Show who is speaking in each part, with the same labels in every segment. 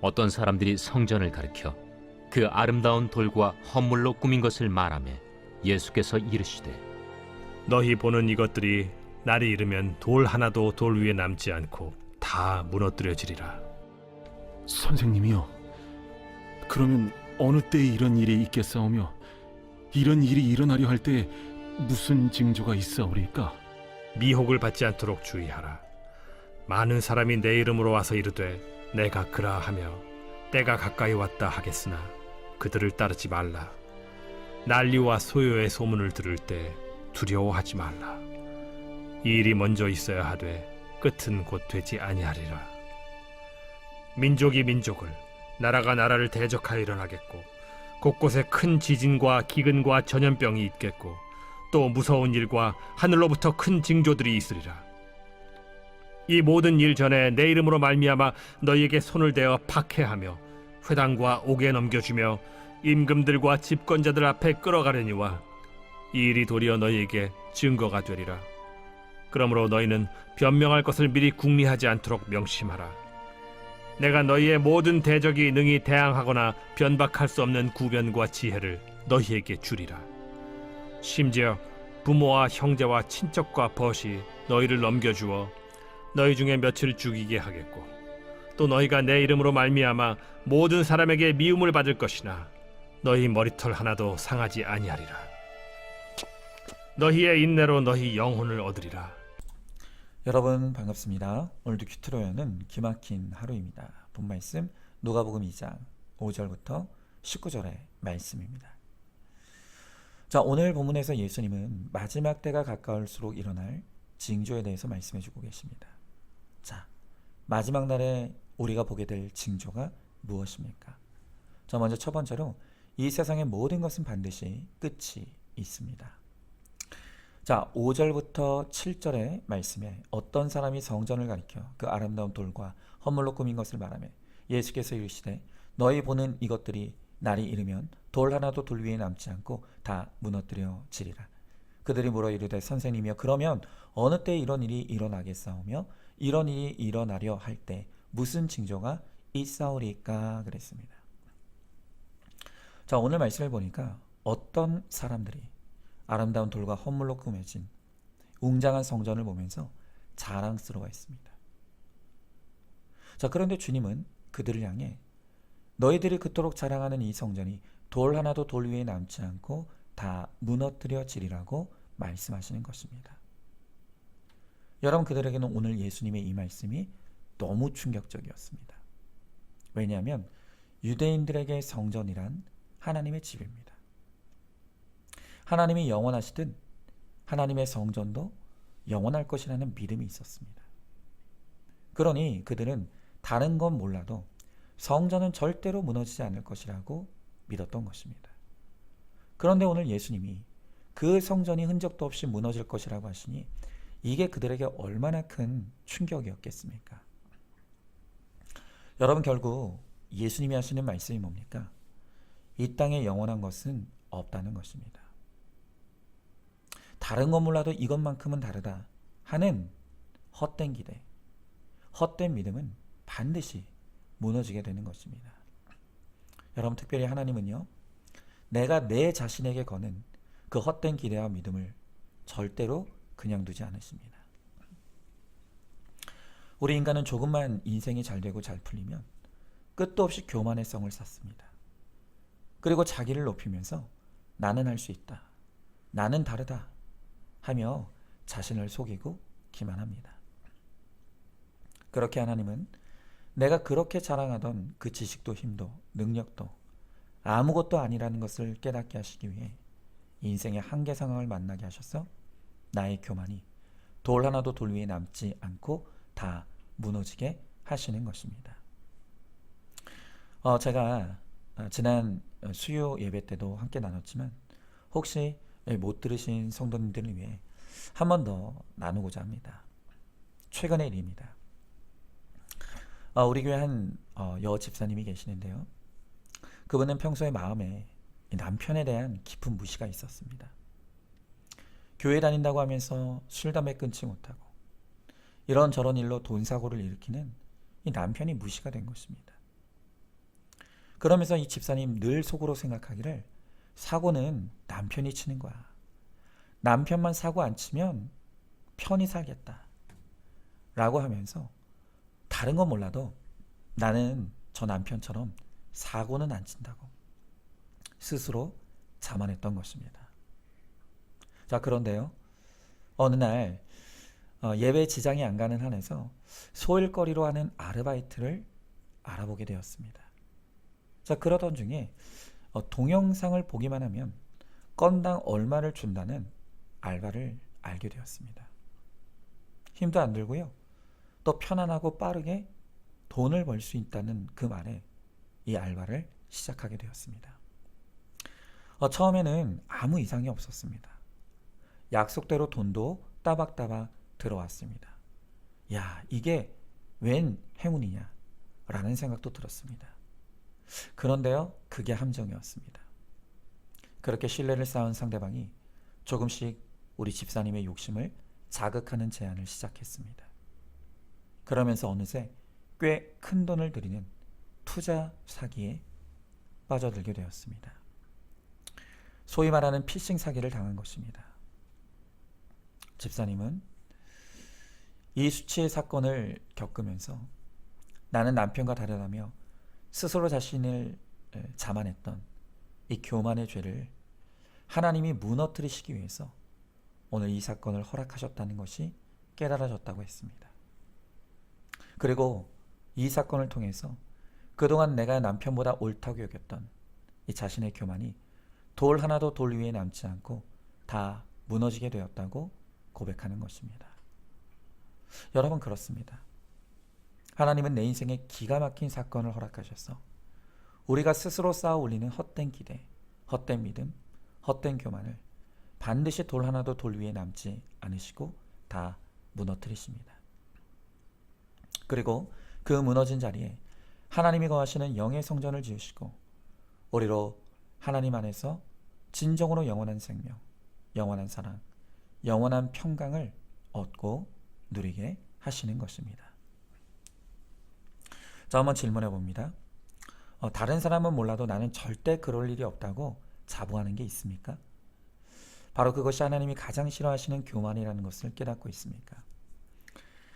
Speaker 1: 어떤 사람들이 성전을 가리켜 그 아름다운 돌과 헌물로 꾸민 것을 말하며 예수께서 이르시되
Speaker 2: 너희 보는 이것들이 날이 이르면 돌 하나도 돌 위에 남지 않고 다 무너뜨려지리라.
Speaker 3: 선생님이요, 그러면 어느 때에 이런 일이 있겠사오며 이런 일이 일어나려 할 때에 무슨 징조가 있사오리까?
Speaker 2: 미혹을 받지 않도록 주의하라. 많은 사람이 내 이름으로 와서 이르되 내가 그라하며 때가 가까이 왔다 하겠으나 그들을 따르지 말라. 난리와 소요의 소문을 들을 때 두려워하지 말라. 이 일이 먼저 있어야 하되 끝은 곧 되지 아니하리라. 민족이 민족을, 나라가 나라를 대적하여 일어나겠고 곳곳에 큰 지진과 기근과 전염병이 있겠고 또 무서운 일과 하늘로부터 큰 징조들이 있으리라. 이 모든 일 전에 내 이름으로 말미암아 너희에게 손을 대어 박해하며 회당과 옥에 넘겨주며 임금들과 집권자들 앞에 끌어가려니와 이 일이 도리어 너희에게 증거가 되리라. 그러므로 너희는 변명할 것을 미리 궁리하지 않도록 명심하라. 내가 너희의 모든 대적이 능히 대항하거나 변박할 수 없는 구변과 지혜를 너희에게 주리라. 심지어 부모와 형제와 친척과 벗이 너희를 넘겨주어 너희 중에 며칠 죽이게 하겠고 또 너희가 내 이름으로 말미암아 모든 사람에게 미움을 받을 것이나 너희 머리털 하나도 상하지 아니하리라. 너희의 인내로 너희 영혼을 얻으리라.
Speaker 4: 여러분 반갑습니다. 오늘도 큐트로 여는 기막힌 하루입니다. 본 말씀 누가복음 2장 5절부터 19절의 말씀입니다. 자, 오늘 본문에서 예수님은 마지막 때가 가까울수록 일어날 징조에 대해서 말씀해주고 계십니다. 자, 마지막 날에 우리가 보게 될 징조가 무엇입니까? 자, 먼저 첫 번째로 이 세상의 모든 것은 반드시 끝이 있습니다. 자, 5절부터 7절의 말씀에 어떤 사람이 성전을 가리켜 그 아름다운 돌과 헌물로 꾸민 것을 말하며 예수께서 이르시되 너희 보는 이것들이 날이 이르면 돌 하나도 돌 위에 남지 않고 다 무너뜨려지리라. 그들이 물어 이르되 선생님이여 그러면 어느 때 이런 일이 일어나겠사오며 이런 일이 일어나려 할 때 무슨 징조가 있사오리까 그랬습니다. 자, 오늘 말씀을 보니까 어떤 사람들이 아름다운 돌과 헌물로 꾸며진 웅장한 성전을 보면서 자랑스러워했습니다. 자, 그런데 주님은 그들을 향해 너희들이 그토록 자랑하는 이 성전이 돌 하나도 돌 위에 남지 않고 다 무너뜨려지리라고 말씀하시는 것입니다. 여러분, 그들에게는 오늘 예수님의 이 말씀이 너무 충격적이었습니다. 왜냐하면 유대인들에게 성전이란 하나님의 집입니다. 하나님이 영원하시든 하나님의 성전도 영원할 것이라는 믿음이 있었습니다. 그러니 그들은 다른 건 몰라도 성전은 절대로 무너지지 않을 것이라고 믿었던 것입니다. 그런데 오늘 예수님이 그 성전이 흔적도 없이 무너질 것이라고 하시니 이게 그들에게 얼마나 큰 충격이었겠습니까? 여러분, 결국 예수님이 하시는 말씀이 뭡니까? 이 땅에 영원한 것은 없다는 것입니다. 다른 건 몰라도 이것만큼은 다르다 하는 헛된 기대, 헛된 믿음은 반드시 무너지게 되는 것입니다. 여러분, 특별히 하나님은요, 내가 내 자신에게 거는 그 헛된 기대와 믿음을 절대로 그냥 두지 않으십니다. 우리 인간은 조금만 인생이 잘 되고 잘 풀리면 끝도 없이 교만의 성을 쌓습니다. 그리고 자기를 높이면서 나는 할 수 있다, 나는 다르다 하며 자신을 속이고 기만합니다. 그렇게 하나님은 내가 그렇게 자랑하던 그 지식도 힘도 능력도 아무것도 아니라는 것을 깨닫게 하시기 위해 인생의 한계 상황을 만나게 하셔서 나의 교만이 돌 하나도 돌 위에 남지 않고 다 무너지게 하시는 것입니다. 제가 지난 수요 예배 때도 함께 나눴지만 혹시 못 들으신 성도님들을 위해 한 번 더 나누고자 합니다. 최근의 일입니다. 우리 교회 한 여 집사님이 계시는데요. 그분은 평소에 마음에 남편에 대한 깊은 무시가 있었습니다. 교회 다닌다고 하면서 술, 담배 끊지 못하고 이런저런 일로 돈 사고를 일으키는 이 남편이 무시가 된 것입니다. 그러면서 이 집사님 늘 속으로 생각하기를 사고는 남편이 치는 거야. 남편만 사고 안 치면 편히 살겠다. 라고 하면서 다른 건 몰라도 나는 저 남편처럼 사고는 안 친다고 스스로 자만했던 것입니다. 자, 그런데요. 어느 날 예배 지장이 안 가는 한에서 소일거리로 하는 아르바이트를 알아보게 되었습니다. 자, 그러던 중에 동영상을 보기만 하면 건당 얼마를 준다는 알바를 알게 되었습니다. 힘도 안 들고요. 또 편안하고 빠르게 돈을 벌 수 있다는 그 말에 이 알바를 시작하게 되었습니다. 처음에는 아무 이상이 없었습니다. 약속대로 돈도 따박따박 들어왔습니다. 야, 이게 웬 행운이냐 라는 생각도 들었습니다. 그런데요, 그게 함정이었습니다. 그렇게 신뢰를 쌓은 상대방이 조금씩 우리 집사님의 욕심을 자극하는 제안을 시작했습니다. 그러면서 어느새 꽤 큰 돈을 들이는 투자 사기에 빠져들게 되었습니다. 소위 말하는 피싱 사기를 당한 것입니다. 집사님은 이 수치의 사건을 겪으면서 나는 남편과 다르다며 스스로 자신을 자만했던 이 교만의 죄를 하나님이 무너뜨리시기 위해서 오늘 이 사건을 허락하셨다는 것이 깨달아졌다고 했습니다. 그리고 이 사건을 통해서 그동안 내가 남편보다 옳다고 여겼던 이 자신의 교만이 돌 하나도 돌 위에 남지 않고 다 무너지게 되었다고 고백하는 것입니다. 여러분, 그렇습니다. 하나님은 내 인생에 기가 막힌 사건을 허락하셔서 우리가 스스로 쌓아 올리는 헛된 기대, 헛된 믿음, 헛된 교만을 반드시 돌 하나도 돌 위에 남지 않으시고 다 무너뜨리십니다. 그리고 그 무너진 자리에 하나님이 거하시는 영의 성전을 지으시고 우리로 하나님 안에서 진정으로 영원한 생명, 영원한 사랑, 영원한 평강을 얻고 누리게 하시는 것입니다. 자, 한번 질문해 봅니다. 다른 사람은 몰라도 나는 절대 그럴 일이 없다고 자부하는 게 있습니까? 바로 그것이 하나님이 가장 싫어하시는 교만이라는 것을 깨닫고 있습니까?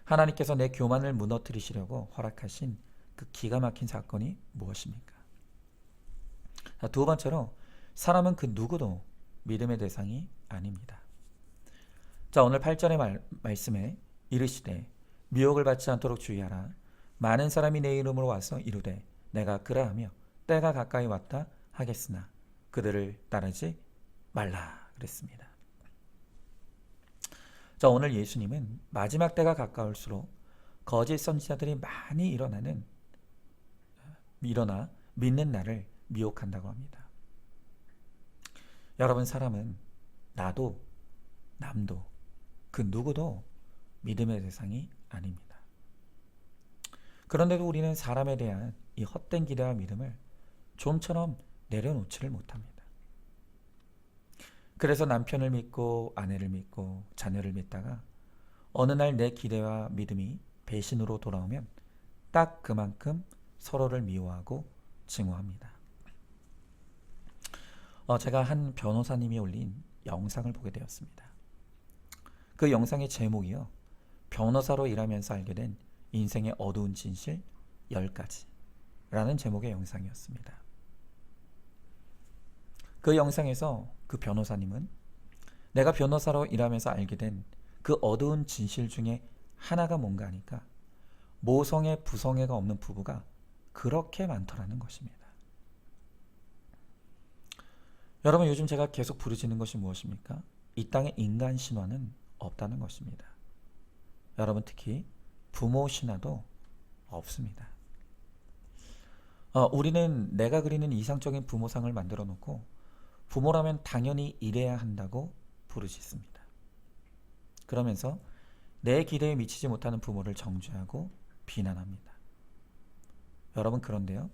Speaker 4: 하나님께서 내 교만을 무너뜨리시려고 허락하신 그 기가 막힌 사건이 무엇입니까? 자, 두 번째로 사람은 그 누구도 믿음의 대상이 아닙니다. 자, 오늘 8절의 말씀에 이르시되 미혹을 받지 않도록 주의하라. 많은 사람이 내 이름으로 와서 이르되 내가 그러하며 때가 가까이 왔다 하겠으나 그들을 따르지 말라 그랬습니다. 자, 오늘 예수님은 마지막 때가 가까울수록 거짓 선지자들이 많이 일어나 믿는 나를 미혹한다고 합니다. 여러분, 사람은 나도 남도 그 누구도 믿음의 대상이 아닙니다. 그런데도 우리는 사람에 대한 이 헛된 기대와 믿음을 좀처럼 내려놓지를 못합니다. 그래서 남편을 믿고 아내를 믿고 자녀를 믿다가 어느 날 내 기대와 믿음이 배신으로 돌아오면 딱 그만큼 서로를 미워하고 증오합니다. 제가 한 변호사님이 올린 영상을 보게 되었습니다. 그 영상의 제목이요, 변호사로 일하면서 알게 된 인생의 어두운 진실 10가지 라는 제목의 영상이었습니다. 그 영상에서 그 변호사님은 내가 변호사로 일하면서 알게 된 그 어두운 진실 중에 하나가 뭔가 하니까 모성애 부성애가 없는 부부가 그렇게 많더라는 것입니다. 여러분, 요즘 제가 계속 부르짖는 것이 무엇입니까? 이 땅에 인간 신화는 없다는 것입니다. 여러분, 특히 부모 신화도 없습니다. 우리는 내가 그리는 이상적인 부모상을 만들어 놓고 부모라면 당연히 이래야 한다고 부르짖습니다. 그러면서 내 기대에 미치지 못하는 부모를 정죄하고 비난합니다. 여러분, 그런데요,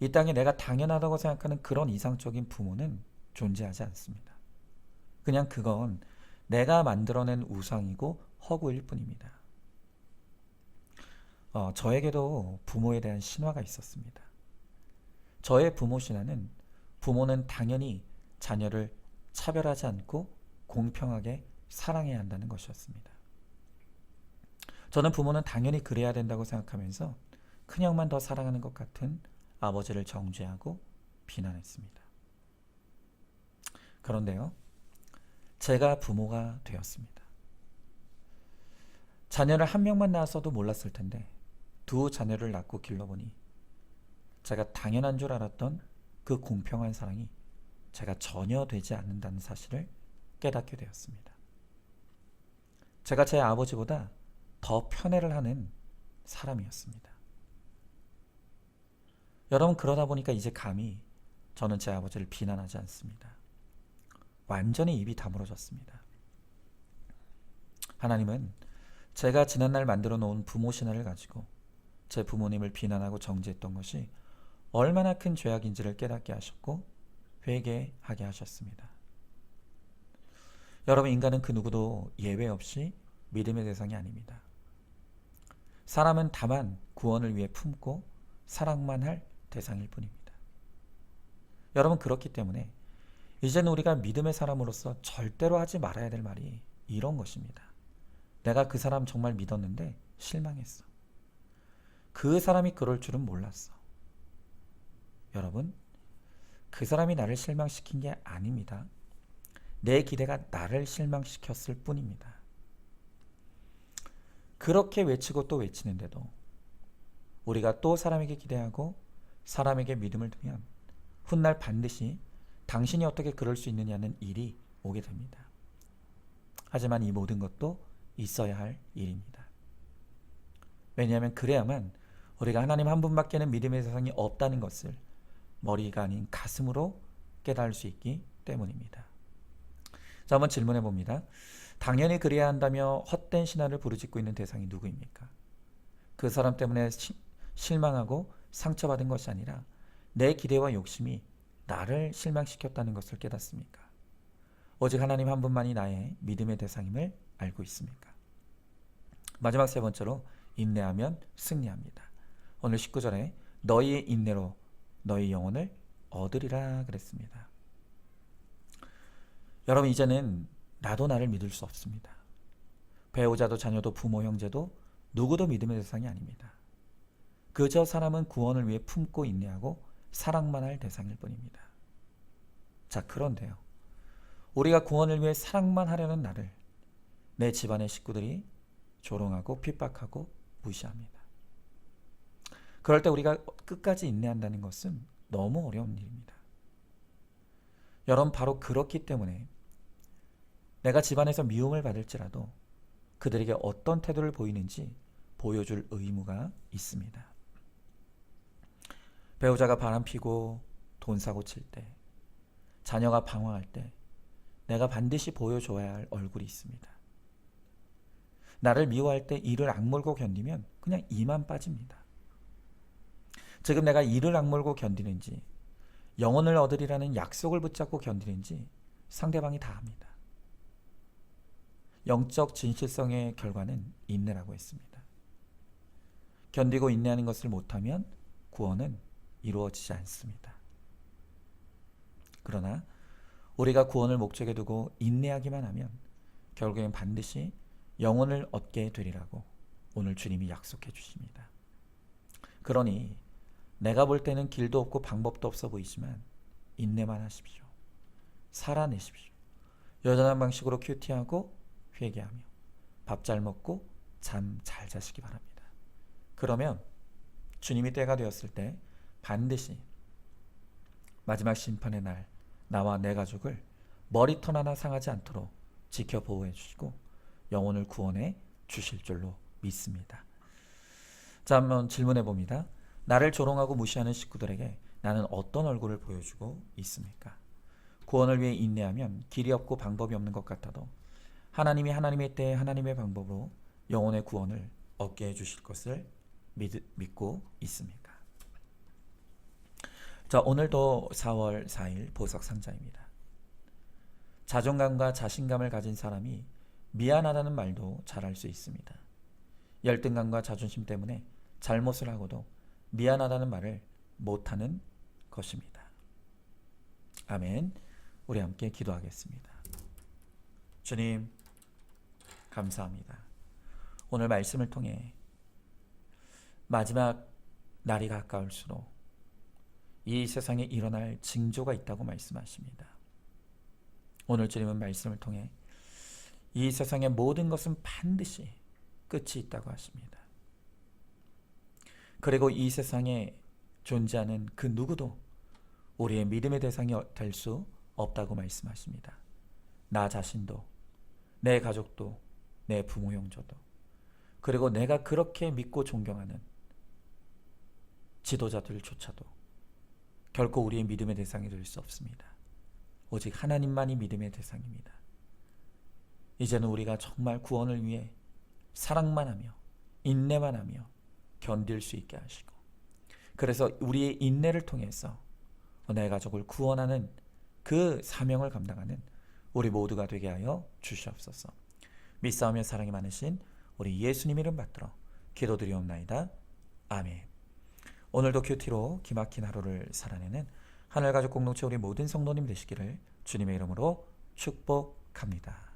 Speaker 4: 이 땅에 내가 당연하다고 생각하는 그런 이상적인 부모는 존재하지 않습니다. 그냥 그건 내가 만들어낸 우상이고 허구일 뿐입니다. 저에게도 부모에 대한 신화가 있었습니다. 저의 부모 신화는 부모는 당연히 자녀를 차별하지 않고 공평하게 사랑해야 한다는 것이었습니다. 저는 부모는 당연히 그래야 된다고 생각하면서 큰형만 더 사랑하는 것 같은 아버지를 정죄하고 비난했습니다. 그런데요, 제가 부모가 되었습니다. 자녀를 한 명만 낳았어도 몰랐을 텐데 두 자녀를 낳고 길러보니 제가 당연한 줄 알았던 그 공평한 사랑이 제가 전혀 되지 않는다는 사실을 깨닫게 되었습니다. 제가 제 아버지보다 더 편애를 하는 사람이었습니다. 여러분, 그러다 보니까 이제 감히 저는 제 아버지를 비난하지 않습니다. 완전히 입이 다물어졌습니다. 하나님은 제가 지난날 만들어 놓은 부모 신화를 가지고 제 부모님을 비난하고 정죄했던 것이 얼마나 큰 죄악인지를 깨닫게 하셨고 회개하게 하셨습니다. 여러분, 인간은 그 누구도 예외 없이 믿음의 대상이 아닙니다. 사람은 다만 구원을 위해 품고 사랑만 할 대상일 뿐입니다. 여러분, 그렇기 때문에 이제는 우리가 믿음의 사람으로서 절대로 하지 말아야 될 말이 이런 것입니다. 내가 그 사람 정말 믿었는데 실망했어. 그 사람이 그럴 줄은 몰랐어. 여러분, 그 사람이 나를 실망시킨 게 아닙니다. 내 기대가 나를 실망시켰을 뿐입니다. 그렇게 외치고 또 외치는데도 우리가 또 사람에게 기대하고 사람에게 믿음을 두면 훗날 반드시 당신이 어떻게 그럴 수 있느냐는 일이 오게 됩니다. 하지만 이 모든 것도 있어야 할 일입니다. 왜냐하면 그래야만 우리가 하나님 한 분밖에는 믿음의 세상이 없다는 것을 머리가 아닌 가슴으로 깨달을 수 있기 때문입니다. 자, 한번 질문해 봅니다. 당연히 그래야 한다며 헛된 신화를 부르짖고 있는 대상이 누구입니까? 그 사람 때문에 실망하고 상처받은 것이 아니라 내 기대와 욕심이 나를 실망시켰다는 것을 깨닫습니까? 오직 하나님 한 분만이 나의 믿음의 대상임을 알고 있습니까? 마지막 세 번째로, 인내하면 승리합니다. 오늘 19절에 너희의 인내로 너희 영혼을 얻으리라 그랬습니다. 여러분, 이제는 나도 나를 믿을 수 없습니다. 배우자도 자녀도 부모 형제도 누구도 믿음의 대상이 아닙니다. 그저 사람은 구원을 위해 품고 인내하고 사랑만 할 대상일 뿐입니다. 자, 그런데요, 우리가 구원을 위해 사랑만 하려는 나를 내 집안의 식구들이 조롱하고 핍박하고 무시합니다. 그럴 때 우리가 끝까지 인내한다는 것은 너무 어려운 일입니다. 여러분, 바로 그렇기 때문에 내가 집안에서 미움을 받을지라도 그들에게 어떤 태도를 보이는지 보여줄 의무가 있습니다. 배우자가 바람피고 돈 사고 칠 때, 자녀가 방황할 때 내가 반드시 보여줘야 할 얼굴이 있습니다. 나를 미워할 때 이를 악물고 견디면 그냥 이만 빠집니다. 지금 내가 이를 악물고 견디는지 영혼을 얻으리라는 약속을 붙잡고 견디는지 상대방이 다 합니다. 영적 진실성의 결과는 인내라고 했습니다. 견디고 인내하는 것을 못하면 구원은 이루어지지 않습니다. 그러나 우리가 구원을 목적에 두고 인내하기만 하면 결국엔 반드시 영혼을 얻게 되리라고 오늘 주님이 약속해 주십니다. 그러니 내가 볼 때는 길도 없고 방법도 없어 보이지만 인내만 하십시오. 살아내십시오. 여전한 방식으로 큐티하고 회개하며 밥 잘 먹고 잠 잘 자시기 바랍니다. 그러면 주님이 때가 되었을 때 반드시 마지막 심판의 날 나와 내 가족을 머리털 하나 상하지 않도록 지켜 보호해 주시고 영혼을 구원해 주실 줄로 믿습니다. 자, 한번 질문해 봅니다. 나를 조롱하고 무시하는 식구들에게 나는 어떤 얼굴을 보여주고 있습니까? 구원을 위해 인내하면 길이 없고 방법이 없는 것 같아도 하나님이 하나님의 때에 하나님의 방법으로 영혼의 구원을 얻게 해주실 것을 믿고 있습니까? 자, 오늘도 4월 4일 보석 상자입니다. 자존감과 자신감을 가진 사람이 미안하다는 말도 잘할 수 있습니다. 열등감과 자존심 때문에 잘못을 하고도 미안하다는 말을 못하는 것입니다. 아멘. 우리 함께 기도하겠습니다. 주님, 감사합니다. 오늘 말씀을 통해 마지막 날이 가까울수록 이 세상에 일어날 징조가 있다고 말씀하십니다. 오늘 주님은 말씀을 통해 이 세상의 모든 것은 반드시 끝이 있다고 하십니다. 그리고 이 세상에 존재하는 그 누구도 우리의 믿음의 대상이 될 수 없다고 말씀하십니다. 나 자신도, 내 가족도, 내 부모 형제도, 그리고 내가 그렇게 믿고 존경하는 지도자들조차도 결코 우리의 믿음의 대상이 될 수 없습니다. 오직 하나님만이 믿음의 대상입니다. 이제는 우리가 정말 구원을 위해 사랑만 하며 인내만 하며 견딜 수 있게 하시고, 그래서 우리의 인내를 통해서 내 가족을 구원하는 그 사명을 감당하는 우리 모두가 되게 하여 주시옵소서. 믿사오며 사랑이 많으신 우리 예수님 이름 받들어 기도드리옵나이다. 아멘. 오늘도 큐티로 기막힌 하루를 살아내는 하늘가족 공동체 우리 모든 성도님 되시기를 주님의 이름으로 축복합니다.